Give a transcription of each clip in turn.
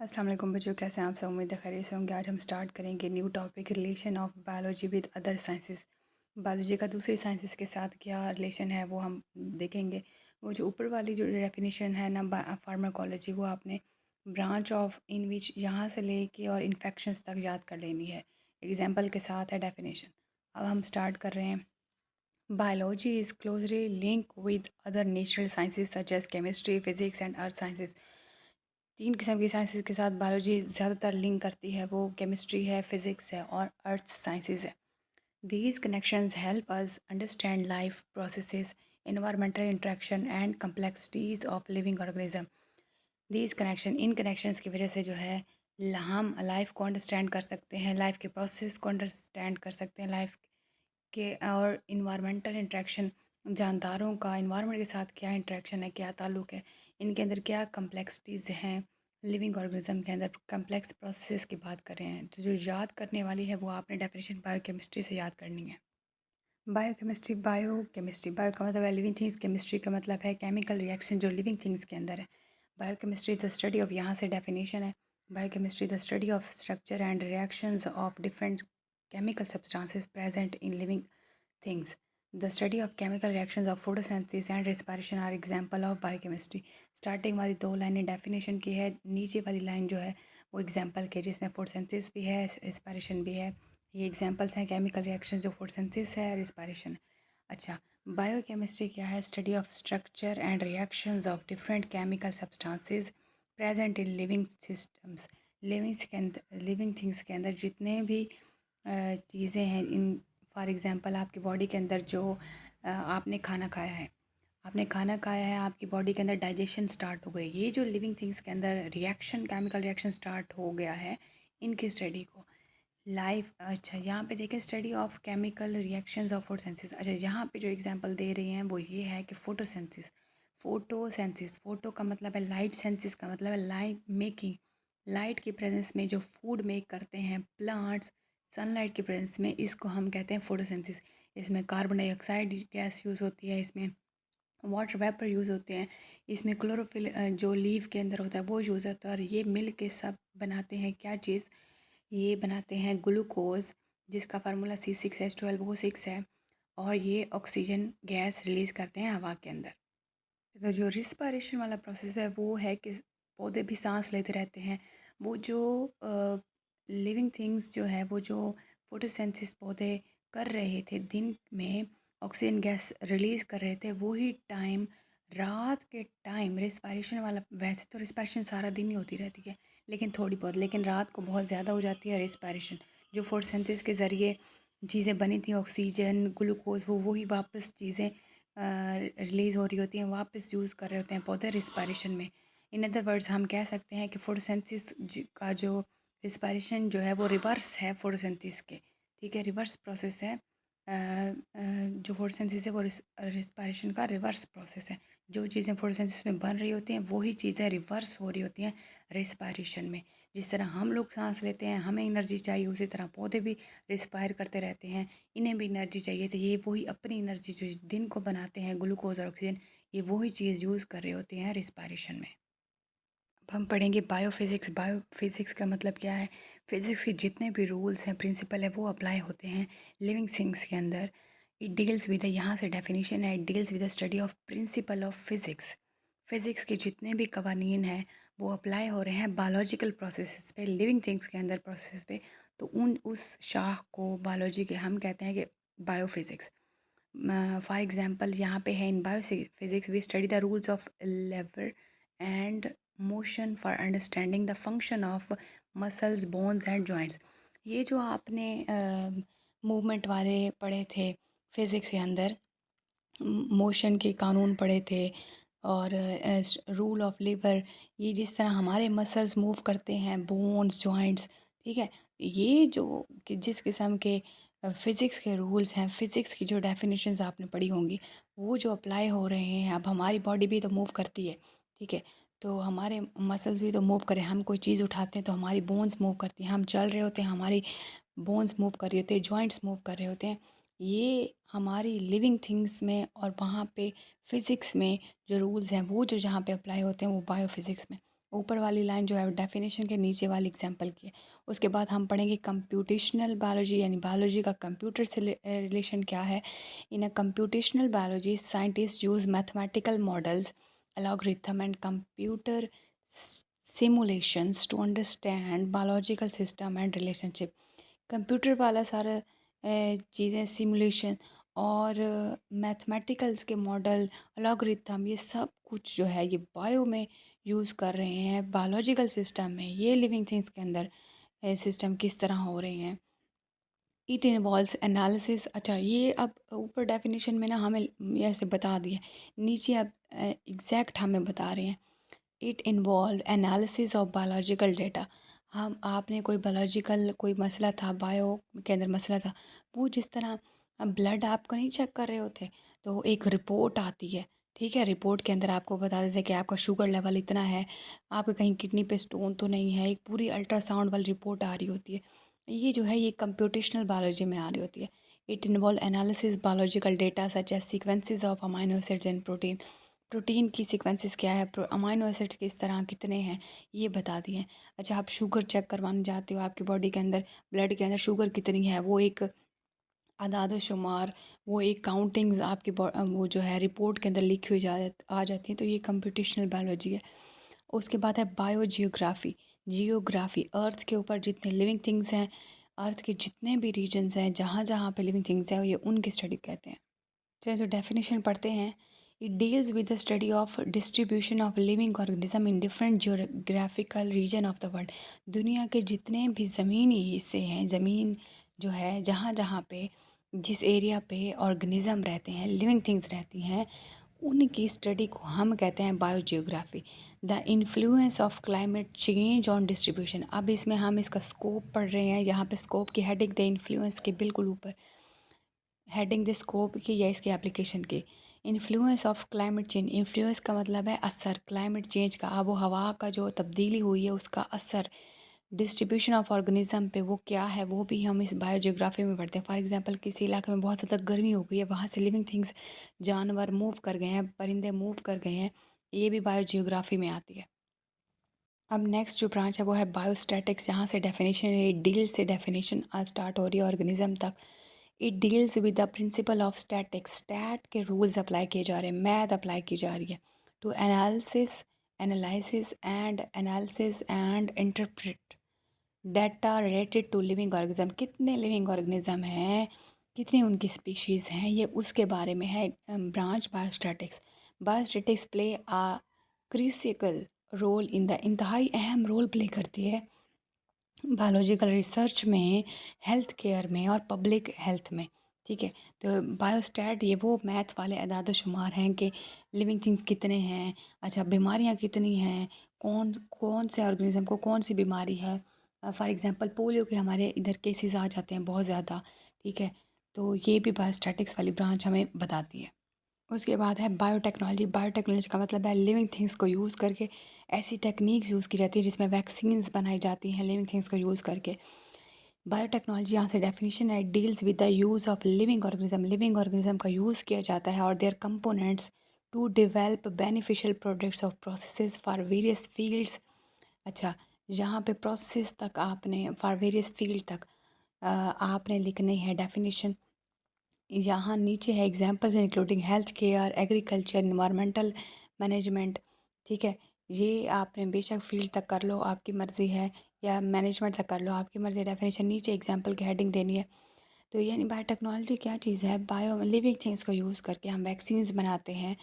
अस्सलाम वालेकुम बच्चों, कैसे हैं आप सब। उम्मीद है खैरियत से होंगे। आज हम स्टार्ट करेंगे new topic, relation of biology with other sciences. Biology का दूसरी साइंसेस के साथ क्या रिलेशन है वो हम देखेंगे। वो जो ऊपर वाली जो डेफिनेशन है ना फार्माकोलॉजी, वो आपने ब्रांच ऑफ इन विच यहाँ से लेके और इन्फेक्शंस तक याद कर लेनी है। एग्जाम्पल के साथ है डेफिनेशन। अब हम स्टार्ट कर रहे हैं। Biology is closely link with other natural sciences such as chemistry, physics and earth sciences. तीन किस्म की साइंसेज के साथ बायोलॉजी ज़्यादातर लिंक करती है, वो केमिस्ट्री है, फिज़िक्स है और अर्थ साइंसेज है। These connections help us understand life processes, environmental interaction and complexities of living organism. These connection, in connections की वजह से जो है हम लाइफ को अंडरस्टैंड कर सकते हैं, लाइफ के प्रोसेस को अंडरस्टैंड कर सकते हैं, लाइफ के और इन्वायरमेंटल इंटरेक्शन, जानदारों का इन्वायरमेंट के साथ क्या इंटरेक्शन है, क्या ताल्लुक़ है, इनके अंदर क्या कम्प्लेक्सिटीज़ हैं। लिविंग ऑर्गेनिज्म के अंदर कम्प्लेक्स प्रोसेस की बात कर रहे हैं, तो जो याद करने वाली है वो आपने डेफिनेशन बायोकेमिस्ट्री से याद करनी है। बायोकेमिस्ट्री, बायो का मतलब है लिविंग थिंग्स, केमिस्ट्री का मतलब है केमिकल रिएक्शन जो लिविंग थिंग्स के अंदर है। बायोकेमिस्ट्री द स्टडी ऑफ, यहाँ से डेफिनेशन है, biochemistry the study of structure and reactions of different chemical substances present in living things. The study of chemical reactions of photosynthesis and respiration are example of biochemistry. Starting वाली दो लाइनें definition की है, नीचे वाली line जो है वो एग्जाम्पल के, जिसमें फोटोसिंथेसिस भी है, रिस्पायरेशन भी है। ये एग्जाम्पल्स हैं केमिकल रिएक्शन जो फोटोसिंथेसिस है, रिस्पायरेशन है। अच्छा, बायोकेमिस्ट्री क्या है? Study of structure and reactions of different chemical substances present in living systems. Living things के अंदर जितने भी चीज़ें हैं, इन फॉर एग्ज़ाम्पल आपकी बॉडी के अंदर जो आपने खाना खाया है, आपकी बॉडी के अंदर डाइजेशन स्टार्ट हो गई, ये जो लिविंग थिंग्स के अंदर रिएक्शन, केमिकल रिएक्शन स्टार्ट हो गया है, इनकी स्टडी को लाइफ। अच्छा, यहाँ पे देखें study of chemical reactions of photosynthesis. अच्छा, यहाँ पे जो एग्जांपल दे रही हैं वो ये है कि फोटोसिंथेसिस, फोटो का मतलब है लाइट, सेंसिस का मतलब है लाइट मेकिंग। लाइट की प्रेजेंस में जो फूड मेक करते हैं प्लांट्स, सनलाइट की प्रेजेंस में, इसको हम कहते हैं फोटोसिंथेसिस। इसमें कार्बन डाइऑक्साइड गैस यूज़ होती है, इसमें वाटर वेपर यूज़ होते हैं, इसमें क्लोरोफिल जो लीव के अंदर होता है वो यूज़ होता है, और ये मिल के सब बनाते हैं क्या चीज़? ये बनाते हैं ग्लूकोज, जिसका फार्मूला C6H12O6 है, और ये ऑक्सीजन गैस रिलीज़ करते हैं हवा के अंदर। तो जो रिस्पायरेशन वाला प्रोसेस है वो है कि पौधे भी सांस लेते रहते हैं। वो जो लिविंग थिंग्स जो है, वो जो फोटोसिंथेसिस पौधे कर रहे थे दिन में, ऑक्सीजन गैस रिलीज़ कर रहे थे, वही टाइम रात के टाइम रिस्पायरेशन वाला। वैसे तो रिस्पायरेशन सारा दिन ही होती रहती है, लेकिन थोड़ी बहुत, लेकिन रात को बहुत ज़्यादा हो जाती है रिस्पायरेशन। जो फोटोसिंथेसिस के ज़रिए चीज़ें बनी थी, ऑक्सीजन, ग्लूकोज, वो वही वापस चीज़ें रिलीज़ हो रही होती हैं, वापस यूज़ कर रहे होते हैं पौधे रिस्पायरेशन में। इन अदर वर्ड्स हम कह सकते हैं कि फोटोसिंथेसिस का जो रिस्पायरेशन जो है वो रिवर्स है फोटोसिंथेसिस के। ठीक है, रिवर्स प्रोसेस है। जो फोटोसिंथेसिस है वो रिस्पायरेशन का रिवर्स प्रोसेस है। जो चीज़ें फोटोसिंथेसिस में बन रही होती हैं वही चीज़ें रिवर्स हो रही होती हैं रिस्पायरेशन में। जिस तरह हम लोग सांस लेते हैं, हमें एनर्जी चाहिए, उसी तरह पौधे भी रिस्पायर करते रहते हैं, इन्हें भी एनर्जी चाहिए। तो ये वही अपनी एनर्जी जो दिन को बनाते हैं, ग्लूकोज और ऑक्सीजन, ये वही चीज़ यूज़ कर रहे होते हैं रिस्पायरेशन में। अब हम पढ़ेंगे बायोफिज़िक्स। बायोफिज़िक्स का मतलब क्या है? फिज़िक्स के जितने भी रूल्स हैं, प्रिंसिपल है, वो अप्लाई होते हैं लिविंग थिंग्स के अंदर। इट डील्स विद, यहाँ से डेफिनेशन है, it deals with the study of principle of physics. Physics के जितने भी कवानीन हैं वो अप्लाई हो रहे हैं बायोलॉजिकल प्रोसेस पे, लिविंग थिंग्स के अंदर प्रोसेस पे। तो उस शाख को बायोलॉजी के हम कहते हैं कि बायोफिज़िक्स। फॉर एग्ज़ाम्पल यहाँ पे है, in biophysics we study the rules of lever and motion for understanding the function of muscles, bones and joints. ये जो आपने मूवमेंट वाले पढ़े थे फिज़िक्स के अंदर, मोशन के कानून पढ़े थे, और रूल ऑफ लीवर, ये जिस तरह हमारे मसल्स मूव करते हैं, बोन्स, जॉइंट्स, ठीक है, ये जो कि जिस किस्म के फ़िज़िक्स के रूल्स हैं, फ़िज़िक्स की जो डेफिनेशंस आपने पढ़ी होंगी, वो जो अप्लाई हो रहे हैं। अब हमारी बॉडी भी तो मूव करती है, ठीक है, तो हमारे मसल्स भी तो मूव करें। हम कोई चीज़ उठाते हैं तो हमारी बोन्स मूव करती हैं, हम चल रहे होते हैं, हमारी बोन्स मूव कर रही होती है, जॉइंट्स मूव कर रहे होते हैं। ये हमारी लिविंग थिंग्स में, और वहाँ पे फ़िज़िक्स में जो रूल्स हैं वो जो जहाँ पे अप्लाई होते हैं वो बायोफिज़िक्स में। ऊपर वाली लाइन जो है डेफिनेशन के नीचे वाली एग्जांपल की है। उसके बाद हम पढ़ेंगे कंप्यूटेशनल बायोलॉजी, यानी बायोलॉजी का कंप्यूटर से रिलेशन क्या है। In a computational biology scientist use mathematical models, algorithm and computer simulations to understand biological system and relationship। Computer वाला सारा चीज़ें सिमुलेशन और मैथमेटिकल्स के मॉडल, अलॉगरिथम, ये सब कुछ जो है ये बायो में यूज़ कर रहे हैं, बायोलॉजिकल सिस्टम में, ये लिविंग थिंग्स के अंदर सिस्टम किस तरह हो रहे हैं। It involves analysis. अच्छा, ये अब ऊपर डेफिनेशन में ना हमें ऐसे बता दिया, नीचे अब एग्जैक्ट हमें बता रहे हैं। It involve analysis of biological data. हम आपने कोई बायोलॉजिकल कोई मसला था, बायो के अंदर मसला था, वो जिस तरह ब्लड आपको नहीं चेक कर रहे होते, तो एक रिपोर्ट आती है, ठीक है। रिपोर्ट के अंदर आपको बता देते हैं कि आपका शुगर लेवल इतना है, आपके कहीं किडनी पे स्टोन तो नहीं है, एक पूरी अल्ट्रासाउंड वाली रिपोर्ट आ रही होती है। ये जो है ये कंप्यूटेशनल बायोलॉजी में आ रही होती है। It involve analysis biological data such as sequences of amino acids and protein. Protein की सीक्वेंसेस क्या है, अमाइनो एसिड्स किस तरह कितने हैं, ये बता दिए हैं। अच्छा, आप शुगर चेक करवाने जाते हो, आपकी बॉडी के अंदर ब्लड के अंदर शुगर कितनी है, वो एक आदाद शुमार, वो एक काउंटिंग्स आपकी वो जो है रिपोर्ट के अंदर लिखी हुई आ जाती है। तो ये कंप्यूटेशनल बायोलॉजी है। उसके बाद है बायो जियोग्राफी। जियोग्राफी अर्थ के ऊपर जितने लिविंग थिंग्स हैं, अर्थ के जितने भी रीजन्स हैं, जहाँ जहाँ पे लिविंग थिंग्स हैं, ये उनकी स्टडी कहते हैं। चलिए तो डेफिनेशन पढ़ते हैं। It deals with the study of distribution of living organism in different geographical region of the world. दुनिया के जितने भी ज़मीनी हिस्से हैं, ज़मीन जो है जहाँ जहाँ पे जिस एरिया पे ऑर्गेनिज्म रहते हैं, लिविंग थिंग्स रहती हैं, उनकी स्टडी को हम कहते हैं biogeography. The influence of climate change on distribution. अब इसमें हम इसका स्कोप पढ़ रहे हैं, यहाँ पे स्कोप की हेडिंग द इन्फ्लुएंस के बिल्कुल ऊपर हेडिंग द स्कोप की या इसके एप्लीकेशन की। Influence of climate change. Influence का मतलब है असर, क्लाइमेट चेंज का, आबो हवा का जो तब्दीली हुई है उसका असर डिस्ट्रीब्यूशन ऑफ ऑर्गेनिज्म पे वो क्या है, वो भी हम इस बायोजियोग्राफी में पढ़ते हैं। फॉर एग्जांपल किसी इलाके में बहुत ज़्यादा गर्मी हो गई है, वहाँ से लिविंग थिंग्स, जानवर मूव कर गए हैं, परिंदे मूव कर गए हैं, ये भी बायोजियोग्राफी में आती है। अब नेक्स्ट जो ब्रांच है वो है बायोस्टैटिक्स। यहाँ से डेफिनेशन डील से डेफिनेशन स्टार्ट हो रही है ऑर्गेनिज्म तक। It deals with the principle of statistics. Stat के रूल्स अप्लाई किए जा रहे हैं, मैथ अप्लाई की जा रही है। To analysis and interpret data related to living organism. कितने लिविंग ऑर्गेनिज्म हैं, कितनी उनकी स्पीशीज़ हैं, ये उसके बारे में है branch biostatistics. Biostatistics play a critical role in the, इंतहाई अहम रोल प्ले करती है बायोलॉजिकल रिसर्च में, हेल्थ केयर में और पब्लिक हेल्थ में, ठीक है। तो बायोस्टैट ये वो मैथ वाले अदाद शुमार हैं कि लिविंग थिंग्स कितने हैं, अच्छा बीमारियां कितनी हैं, कौन कौन से ऑर्गेनिज्म को कौन सी बीमारी है। फॉर एग्जांपल पोलियो के हमारे इधर केसेस आ जाते हैं बहुत ज़्यादा, ठीक है। तो ये भी बायोस्टैटिक्स वाली ब्रांच हमें बताती है। उसके बाद है बायोटेक्नोलॉजी। बायोटेक्नोलॉजी का मतलब है लिविंग थिंग्स को यूज़ करके ऐसी टेक्निक्स यूज़ की जाती है जिसमें वैक्सीन्स बनाई जाती हैं लिविंग थिंग्स को यूज़ करके। बायोटेक्नोलॉजी यहाँ से डेफिनेशन है, deals with the use of living organism. Living organism का यूज़ किया जाता है और their components to develop beneficial products of processes for various fields. अच्छा, यहाँ पे प्रोसेस तक आपने फॉर वेरियस फील्ड तक आपने लिखनी है डेफिनेशन। यहाँ नीचे है examples including health care, agriculture, environmental management, ठीक है। ये आपने बेशक फील्ड तक कर लो, आपकी मर्ज़ी है, या मैनेजमेंट तक कर लो, आपकी मर्ज़ी। डेफिनेशन नीचे एग्जांपल की हेडिंग देनी है। तो यानी बायोटेक्नोलॉजी क्या चीज़ है, बायो लिविंग थिंग्स को यूज़ करके हम वैक्सीन्स बनाते हैं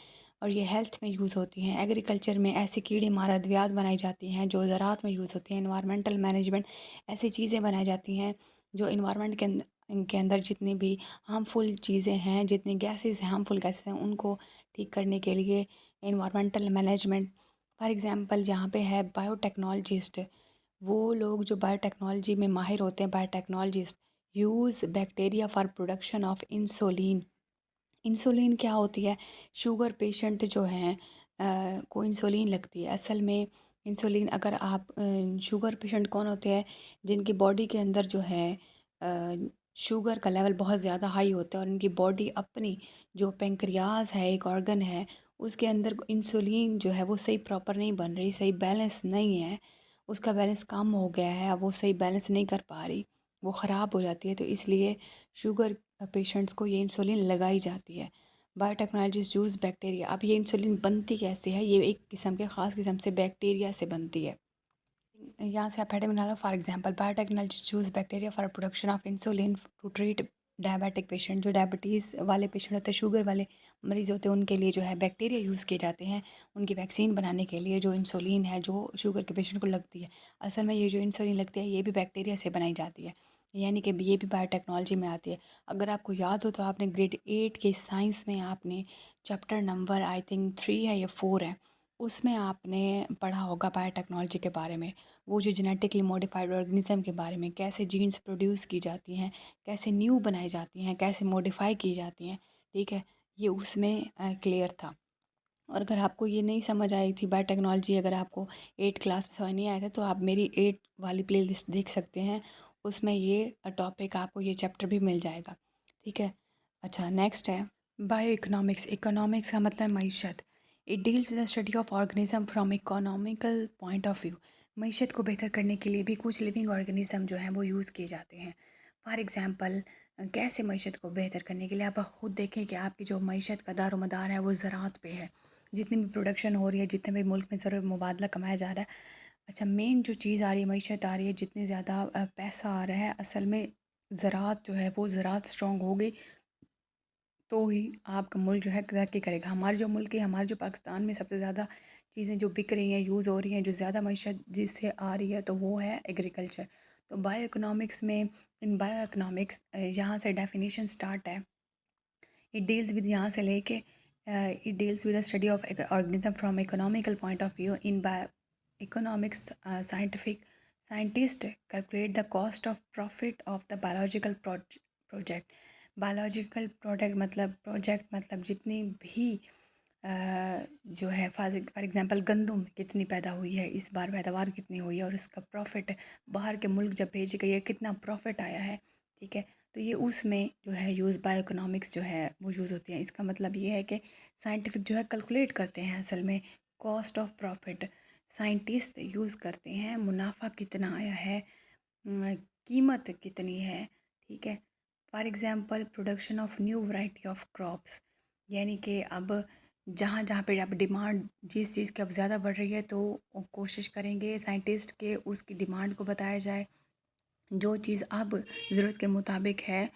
और ये हेल्थ में यूज़ होती हैं। एग्रीकल्चर में ऐसी कीड़े मार अद्वियात बनाई जाती हैं जो ज़राअत में यूज़ होती हैं। इन्वायरमेंटल मैनेजमेंट, ऐसी चीज़ें बनाई जाती हैं जो इन्वायरमेंट के अंदर जितनी भी हार्मफुल चीज़ें हैं, जितनी गैसेस हैं, हार्मफुल गैसेस हैं, उनको ठीक करने के लिए इन्वायरमेंटल मैनेजमेंट। फॉर एग्ज़ाम्पल यहाँ पे है बायोटेक्नोलॉजिस्ट, वो लोग जो बायोटेक्नोलॉजी में माहिर होते हैं, biotechnologist use bacteria for production of insulin. Insulin क्या होती है, शुगर पेशेंट जो हैं को इंसुलिन लगती है। असल में इंसुलिन अगर आप शुगर पेशेंट कौन होते हैं, जिनकी बॉडी के अंदर जो है शुगर का लेवल बहुत ज़्यादा हाई होता है और इनकी बॉडी अपनी जो पेंक्रियाज है, एक ऑर्गन है, उसके अंदर इंसुलिन जो है वो सही प्रॉपर नहीं बन रही, सही बैलेंस नहीं है, उसका बैलेंस कम हो गया है, अब वो सही बैलेंस नहीं कर पा रही, वो ख़राब हो जाती है। तो इसलिए शुगर पेशेंट्स को ये इंसुलिन लगाई जाती है। Biotechnologies use bacteria. अब ये इंसुलिन बनती कैसे है? ये एक किस्म के ख़ास किस्म से बैक्टीरिया से बनती है। यहाँ से आप हेडिंग बना लो। For example, biotechnology choose bacteria for production of insulin to treat diabetic patient. जो डायबिटीज़ वाले पेशेंट होते हैं, शुगर वाले मरीज़ होते हैं, उनके लिए जो है बैक्टीरिया यूज़ किए जाते हैं उनकी वैक्सीन बनाने के लिए। जो इंसुलिन है जो शुगर के पेशेंट को लगती है, असल में ये जो इंसुलिन लगती है ये भी बैक्टीरिया से बनाई जाती है, यानी कि ये भी बायोटेक्नोलॉजी में आती है। अगर आपको याद हो तो आपने ग्रेड 8 के साइंस में आपने चैप्टर नंबर आई थिंक 3 है या 4 है, उसमें आपने पढ़ा होगा बायोटेक्नोलॉजी के बारे में। वो जो जेनेटिकली मॉडिफाइड ऑर्गेनिज्म के बारे में, कैसे जीन्स प्रोड्यूस की जाती हैं, कैसे न्यू बनाई जाती हैं, कैसे मॉडिफाई की जाती हैं, ठीक है, ये उसमें क्लियर था। और अगर आपको ये नहीं समझ आई थी बायोटेक्नोलॉजी, अगर आपको 8 क्लास में समझ नहीं आया था, तो आप मेरी 8 वाली प्लेलिस्ट देख सकते हैं, उसमें ये टॉपिक आपको, ये चैप्टर भी मिल जाएगा, ठीक है। अच्छा, नेक्स्ट है बायो इकोनॉमिक्स। इकोनॉमिक्स का मतलब है मईशत। It deals with the study of organism from economical point of view. मईशत को बेहतर करने के लिए भी कुछ लिविंग ऑर्गेनिज्म जो हैं वो यूज़ किए जाते हैं। फॉर एग्ज़ाम्पल, कैसे मईशत को बेहतर करने के लिए आप खुद देखें कि आपकी जो मईशत का दारोमदार है वो ज़राअत पे है। जितनी भी प्रोडक्शन हो रही है, जितने भी मुल्क में ज़रूर मुबादला कमाया जा रहा है, अच्छा, मेन जो चीज़ आ रही है, मईशत आ रही है, जितनी ज़्यादा पैसा आ रहा है, असल में ज़राअत जो है वो ज़राअत स्ट्रॉन्ग हो गई तो ही आपका मुल्क जो है तरक्की करेगा। हमारे जो मुल्क है, हमारे जो पाकिस्तान में सबसे ज़्यादा चीज़ें जो बिक रही हैं, यूज़ हो रही हैं, जो ज़्यादा मईशत जिससे आ रही है, तो वो है एग्रीकल्चर। तो बायो इकोनॉमिक्स में, इन बायो इकोनॉमिक्स यहाँ से डेफिनेशन स्टार्ट है। इट डील्स विद, यहाँ से लेके it deals with the study of organism from economical point of view. In bio economics scientist calculate the cost of profit of the biological project. Biological product मतलब project मतलब जितनी भी जो है for example गंदम कितनी पैदा हुई है इस बार, पैदावार कितनी हुई है, और इसका प्रॉफिट बाहर के मुल्क जब भेजी गई है कितना प्रॉफिट आया है, ठीक है। तो ये उसमें जो है यूज़ बायो इकोनॉमिक्स जो है वो यूज़ होती है। इसका मतलब ये है कि साइंटिफिक जो है कैलकुलेट करते हैं असल में cost of profit. Scientist use करते हैं मुनाफा कितना आया है, कीमत कितनी है, ठीक है। For example, production of new variety of crops, यानी कि अब जहाँ जहाँ पे अब डिमांड जिस चीज़ की अब ज़्यादा बढ़ रही है, तो कोशिश करेंगे साइंटिस्ट के उसकी डिमांड को बताया जाए। जो चीज़ अब ज़रूरत के मुताबिक है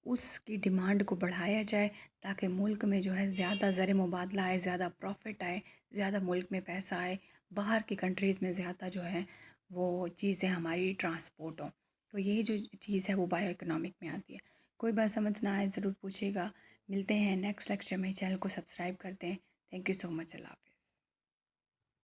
उसकी डिमांड को बढ़ाया जाए, ताकि मुल्क में जो है ज़्यादा ज़र मुबादला आए, ज़्यादा प्रॉफिट आए, ज़्यादा मुल्क में पैसा आए, बाहर की कंट्रीज़ में ज़्यादा जो है वो चीज़ें हमारी ट्रांसपोर्ट हों। तो यही जो चीज़ है वो बायो इकोनॉमिक में आती है। कोई बात समझ ना आए ज़रूर पूछिएगा। मिलते हैं नेक्स्ट लेक्चर में। चैनल को सब्सक्राइब कर दें। Thank you so much. अल्लाह हाफ़िज़।